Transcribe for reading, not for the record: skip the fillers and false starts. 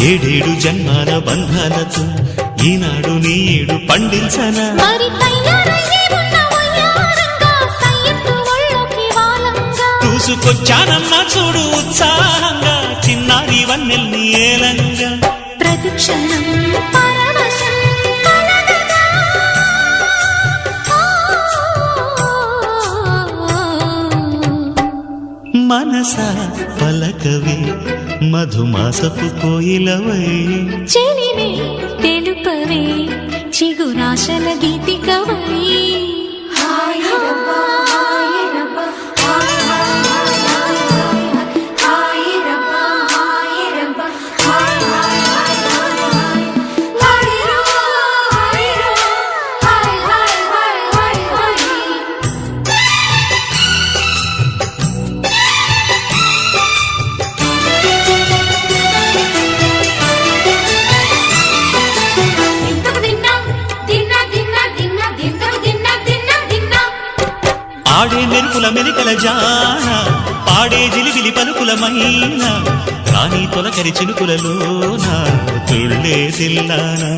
ఏడేడు జన్మాల బంధాలతో ఈనాడు నీడు పండించనా చూసుకొచ్చానమ్మా చూడు ఉత్సాహంగా చిన్నారి వన్నెల్ని ఏలంగా ప్రతిక్షణం మనసా పలకవే మధుమాసపు కోయిలవై చెలివే తెలుపవే చిగురాశల గీతికవై ఆడే మెరుపుల మెలికల జాన పాడే జిలిబిలి పలుకులమైన రాణి తొలకరి చినుకులలోన తుళ్ళే తిల్లానా